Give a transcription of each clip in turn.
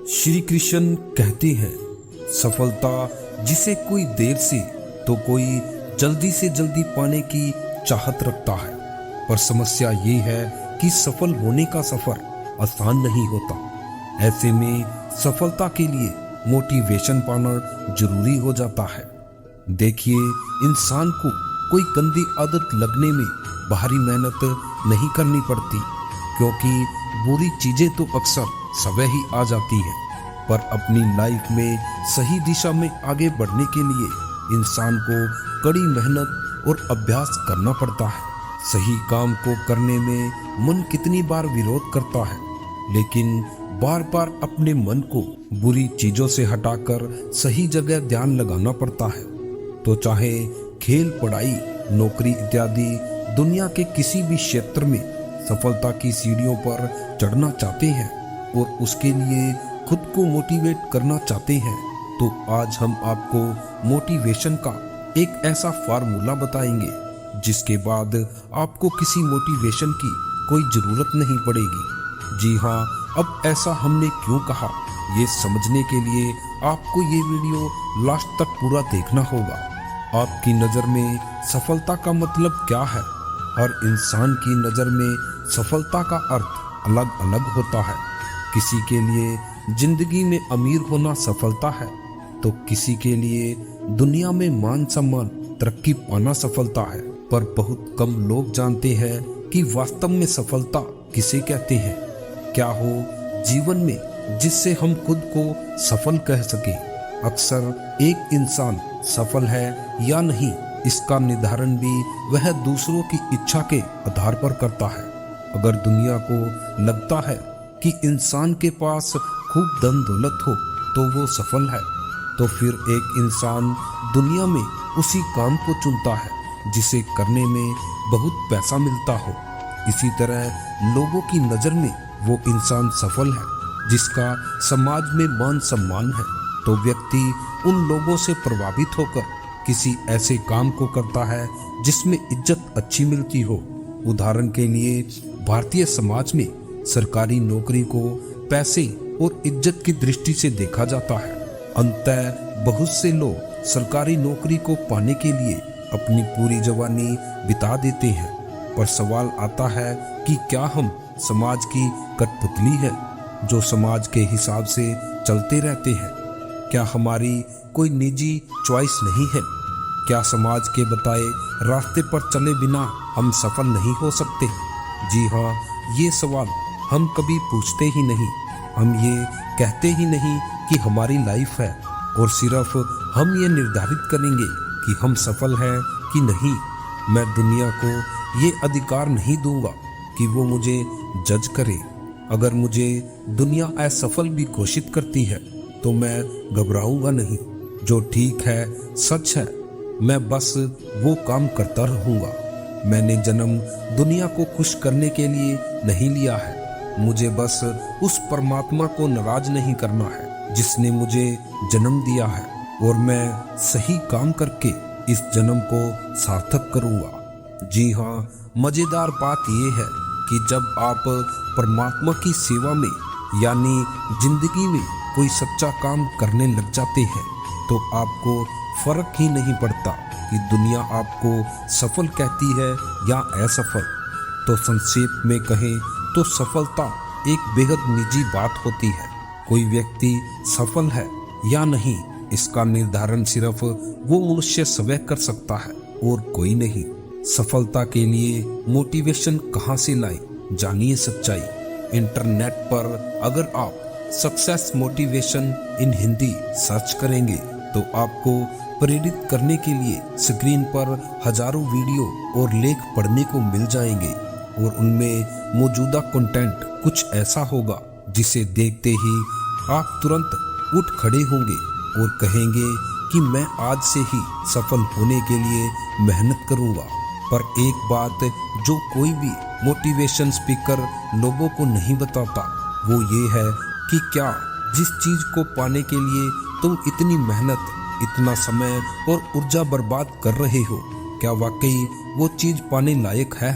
श्री कृष्ण कहते हैं, सफलता जिसे कोई देर से तो कोई जल्दी से जल्दी पाने की चाहत रखता है। पर समस्या ये है कि सफल होने का सफर आसान नहीं होता। ऐसे में सफलता के लिए मोटिवेशन पाना जरूरी हो जाता है। देखिए, इंसान को कोई गंदी आदत लगने में बाहरी मेहनत नहीं करनी पड़ती, क्योंकि बुरी चीजें तो अक्सर समय ही आ जाती हैं। पर अपनी लाइफ में सही दिशा में आगे बढ़ने के लिए इंसान को कड़ी मेहनत और अभ्यास करना पड़ता है। सही काम को करने में मन कितनी बार विरोध करता है, लेकिन बार बार अपने मन को बुरी चीजों से हटाकर सही जगह ध्यान लगाना पड़ता है। तो चाहे खेल, पढ़ाई, नौकरी इत्यादि दुनिया के किसी भी क्षेत्र में सफलता की सीढ़ियों पर चढ़ना चाहते हैं और उसके लिए खुद को मोटिवेट करना चाहते हैं, तो आज हम आपको मोटिवेशन का एक ऐसा फार्मूला बताएंगे जिसके बाद आपको किसी मोटिवेशन की कोई जरूरत नहीं पड़ेगी। जी हाँ, अब ऐसा हमने क्यों कहा, ये समझने के लिए आपको ये वीडियो लास्ट तक पूरा देखना होगा। आपकी नज़र में सफलता का मतलब क्या है? हर इंसान की नज़र में सफलता का अर्थ अलग अलग होता है। किसी के लिए जिंदगी में अमीर होना सफलता है, तो किसी के लिए दुनिया में मान सम्मान, तरक्की पाना सफलता है। पर बहुत कम लोग जानते हैं कि वास्तव में सफलता किसे कहते हैं। क्या हो जीवन में जिससे हम खुद को सफल कह सके। अक्सर एक इंसान सफल है या नहीं, इसका निर्धारण भी वह दूसरों की इच्छा के आधार पर करता है। अगर दुनिया को लगता है कि इंसान के पास खूब धन दौलत हो तो वो सफल है, तो फिर एक इंसान दुनिया में उसी काम को चुनता है जिसे करने में बहुत पैसा मिलता हो। इसी तरह लोगों की नज़र में वो इंसान सफल है जिसका समाज में मान सम्मान है, तो व्यक्ति उन लोगों से प्रभावित होकर किसी ऐसे काम को करता है जिसमें इज्जत अच्छी मिलती हो। उदाहरण के लिए, भारतीय समाज में सरकारी नौकरी को पैसे और इज्जत की दृष्टि से देखा जाता है। अंततः बहुत से लोग सरकारी नौकरी को पाने के लिए अपनी पूरी जवानी बिता देते हैं। पर सवाल आता है कि क्या हम समाज की कठपुतली है जो समाज के हिसाब से चलते रहते हैं? क्या हमारी कोई निजी चॉइस नहीं है? क्या समाज के बताए रास्ते पर चले बिना हम सफल नहीं हो सकते? जी हाँ, ये सवाल हम कभी पूछते ही नहीं। हम ये कहते ही नहीं कि हमारी लाइफ है, और सिर्फ हम ये निर्धारित करेंगे कि हम सफल हैं कि नहीं। मैं दुनिया को ये अधिकार नहीं दूंगा कि वो मुझे जज करे। अगर मुझे दुनिया असफल भी घोषित करती है तो मैं घबराऊंगा नहीं। जो ठीक है, सच है, मैं बस वो काम करता रहूंगा। मैंने जन्म दुनिया को खुश करने के लिए नहीं लिया है। मुझे बस उस परमात्मा को नाराज नहीं करना है जिसने मुझे जन्म दिया है, और मैं सही काम करके इस जन्म को सार्थक करूंगा। जी हाँ, मजेदार बात यह है कि जब आप परमात्मा की सेवा में यानी जिंदगी में कोई सच्चा काम करने लग जाते हैं, तो आपको फर्क ही नहीं पड़ता कि दुनिया आपको सफल कहती है या असफल। तो संक्षेप में कहें तो सफलता एक बेहद निजी बात होती है। कोई व्यक्ति सफल है या नहीं, इसका निर्धारण सिर्फ वो मनुष्य स्वयं कर सकता है और कोई नहीं। सफलता के लिए मोटिवेशन कहाँ से लाएं, जानिए सच्चाई। इंटरनेट पर अगर आप success motivation in Hindi search करेंगे तो आपको प्रेरित करने के लिए स्क्रीन पर हजारों वीडियो और लेख पढ़ने को मिल जाएंगे, और उनमें मौजूदा कंटेंट कुछ ऐसा होगा जिसे देखते ही आप तुरंत उठ खड़े होंगे और कहेंगे कि मैं आज से ही सफल होने के लिए मेहनत करूंगा। पर एक बात जो कोई भी मोटिवेशन स्पीकर लोगों को नहीं बताता, वो ये है कि क्या जिस चीज को पाने के लिए तुम इतनी मेहनत, इतना समय और ऊर्जा बर्बाद कर रहे हो, क्या वाकई वो चीज पाने लायक है?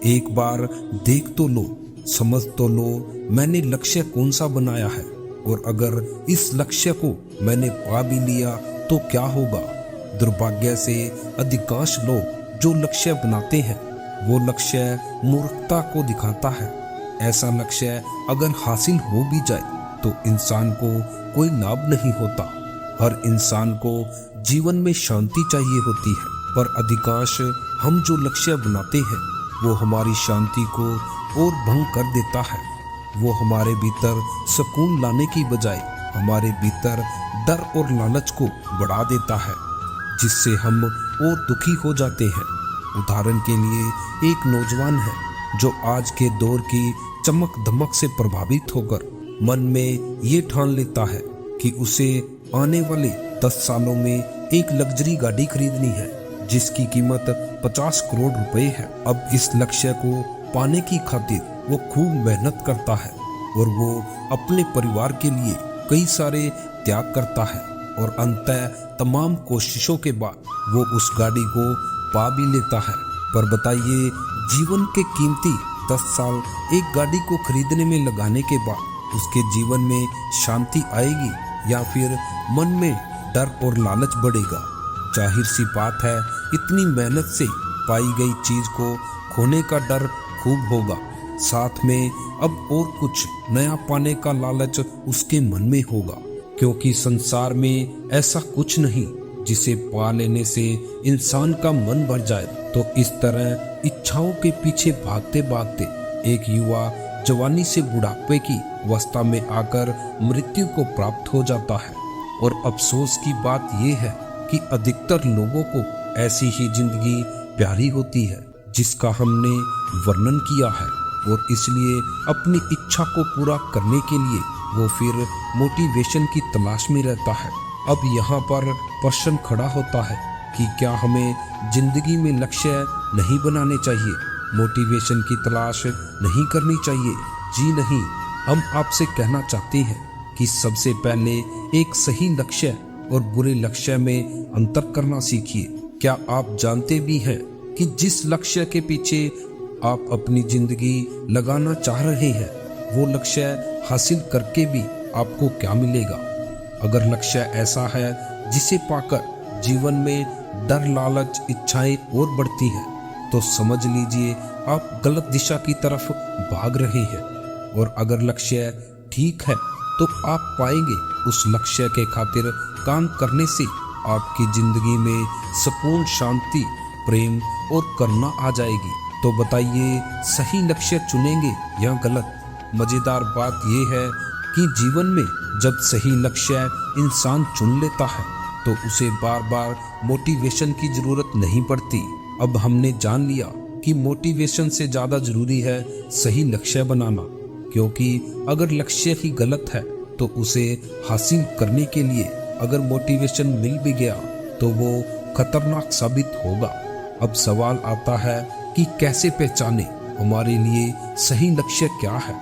एक बार देख तो लो, समझ तो लो मैंने लक्ष्य कौन सा बनाया है और अगर इस लक्ष्य को मैंने पा भी लिया तो क्या होगा। दुर्भाग्य से अधिकांश लोग जो लक्ष्य बनाते हैं वो लक्ष्य मूर्खता को दिखाता है। ऐसा लक्ष्य अगर हासिल हो भी जाए तो इंसान को कोई लाभ नहीं होता। हर इंसान को जीवन में शांति चाहिए होती है, पर अधिकांश हम जो लक्ष्य बनाते हैं वो हमारी शांति को और भंग कर देता है। वो हमारे भीतर सुकून लाने की बजाय हमारे भीतर डर और लालच को बढ़ा देता है, जिससे हम और दुखी हो जाते हैं। उदाहरण के लिए एक नौजवान है जो आज के दौर की चमक धमक से प्रभावित होकर मन में ये ठान लेता है कि उसे आने वाले 10 सालों में एक लग्जरी गाड़ी खरीदनी है जिसकी कीमत 50 करोड़ रुपए है। अब इस लक्ष्य को पाने की खातिर वो खूब मेहनत करता है और वो अपने परिवार के लिए कई सारे त्याग करता है और अंततः तमाम कोशिशों के बाद वो उस गाड़ी को पा भी लेता है। पर बताइए, जीवन के कीमती 10 साल एक गाड़ी को खरीदने में लगाने के बाद उसके जीवन में शांति आएगी या फिर मन में डर और लालच बढ़ेगा। जाहिर सी बात है, इतनी मेहनत से पाई गई चीज को खोने का डर खूब होगा, साथ में अब और कुछ नया पाने का लालच उसके मन में होगा, क्योंकि संसार में ऐसा कुछ नहीं जिसे पा लेने से इंसान का मन भर जाए। तो इस तरह इच्छाओं के पीछे भागते भागते एक युवा जवानी से बुढ़ापे की अवस्था में आकर मृत्यु को प्राप्त हो जाता है। और अफसोस की बात यह है कि अधिकतर लोगों को ऐसी ही जिंदगी प्यारी होती है जिसका हमने वर्णन किया है, और इसलिए अपनी इच्छा को पूरा करने के लिए वो फिर मोटिवेशन की तलाश में रहता है। अब यहाँ पर प्रश्न खड़ा होता है कि क्या हमें जिंदगी में लक्ष्य नहीं बनाने चाहिए, मोटिवेशन की तलाश नहीं करनी चाहिए? जी नहीं, हम आपसे कहना चाहते हैं कि सबसे पहले एक सही लक्ष्य और बुरे लक्ष्य में अंतर करना सीखिए। क्या आप जानते भी हैं कि जिस लक्ष्य के पीछे आप अपनी जिंदगी लगाना चाह रहे हैं वो लक्ष्य हासिल करके भी आपको क्या मिलेगा? अगर लक्ष्य ऐसा है जिसे पाकर जीवन में डर, लालच, इच्छाएं और बढ़ती हैं, तो समझ लीजिए आप गलत दिशा की तरफ भाग रहे हैं। और अगर लक्ष्य ठीक है तो आप पाएंगे उस लक्ष्य के खातिर काम करने से आपकी जिंदगी में सुकून, शांति, प्रेम और करुणा आ जाएगी। तो बताइए, सही लक्ष्य चुनेंगे या गलत? मजेदार बात यह है कि जीवन में जब सही लक्ष्य इंसान चुन लेता है तो उसे बार बार मोटिवेशन की जरूरत नहीं पड़ती। अब हमने जान लिया कि मोटिवेशन से ज़्यादा जरूरी है सही लक्ष्य बनाना, क्योंकि अगर लक्ष्य ही गलत है तो उसे हासिल करने के लिए अगर मोटिवेशन मिल भी गया तो वो खतरनाक साबित होगा। अब सवाल आता है कि कैसे पहचाने हमारे लिए सही लक्ष्य क्या है?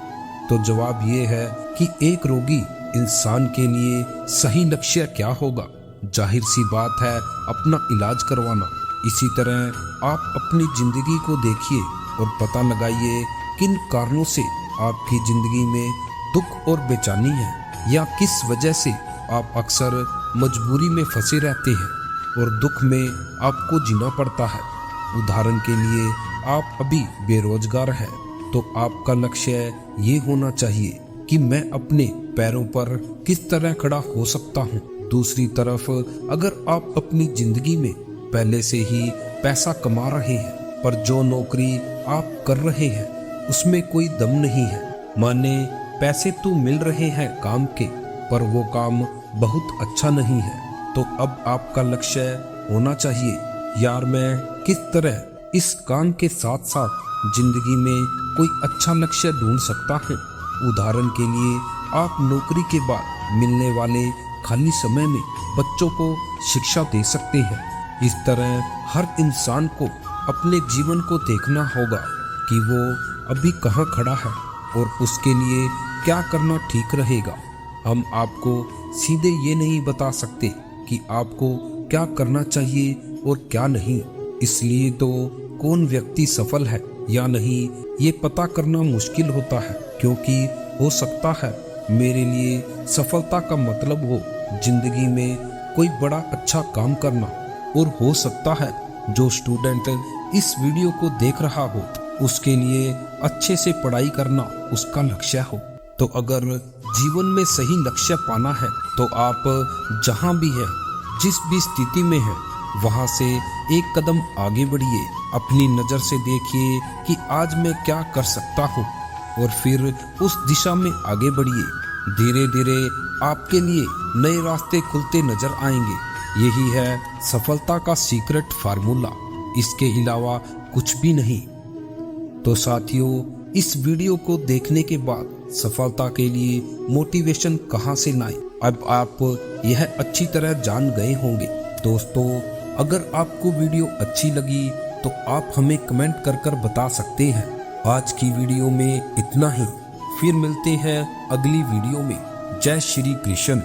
तो जवाब ये है कि एक रोगी इंसान के लिए सही लक्ष्य क्या होगा? जाहिर सी बात है, अपना इलाज करवाना। इसी तरह आप अपनी जिंदगी को देखिए और पता लगाइए किन कारणों से आपकी जिंदगी में दुख और बेचैनी है, या किस वजह से आप अक्सर मजबूरी में फंसे रहते हैं और दुख में आपको जीना पड़ता है। उदाहरण के लिए, आप अभी बेरोजगार हैं तो आपका लक्ष्य ये होना चाहिए कि मैं अपने पैरों पर किस तरह खड़ा हो सकता हूँ। दूसरी तरफ अगर आप अपनी जिंदगी में पहले से ही पैसा कमा रहे हैं पर जो नौकरी आप कर रहे हैं उसमें कोई दम नहीं है, माने पैसे तो मिल रहे हैं काम के पर वो काम बहुत अच्छा नहीं है, तो अब आपका लक्ष्य होना चाहिए, यार मैं किस तरह इस काम के साथ साथ जिंदगी में कोई अच्छा लक्ष्य ढूंढ सकता हूँ। उदाहरण के लिए, आप नौकरी के बाद मिलने वाले खाली समय में बच्चों को शिक्षा दे सकते हैं। इस तरह हर इंसान को अपने जीवन को देखना होगा कि वो अभी कहाँ खड़ा है और उसके लिए क्या करना ठीक रहेगा। हम आपको सीधे ये नहीं बता सकते कि आपको क्या करना चाहिए और क्या नहीं, इसलिए तो कौन व्यक्ति सफल है या नहीं ये पता करना मुश्किल होता है, क्योंकि हो सकता है मेरे लिए सफलता का मतलब हो जिंदगी में कोई बड़ा अच्छा काम करना, और हो सकता है जो स्टूडेंट इस वीडियो को देख रहा हो उसके लिए अच्छे से पढ़ाई करना उसका लक्ष्य हो। तो अगर जीवन में सही लक्ष्य पाना है तो आप जहां भी है, जिस भी स्थिति में है, वहां से एक कदम आगे बढ़िए। अपनी नजर से देखिए कि आज मैं क्या कर सकता हूँ और फिर उस दिशा में आगे बढ़िए। धीरे धीरे आपके लिए नए रास्ते खुलते नजर आएंगे। यही है सफलता का सीक्रेट फार्मूला, इसके अलावा कुछ भी नहीं। तो साथियों, इस वीडियो को देखने के बाद सफलता के लिए मोटिवेशन कहां से लाएं, अब आप यह अच्छी तरह जान गए होंगे। दोस्तों, अगर आपको वीडियो अच्छी लगी तो आप हमें कमेंट कर बता सकते हैं। आज की वीडियो में इतना ही, फिर मिलते हैं अगली वीडियो में। जय श्री कृष्ण।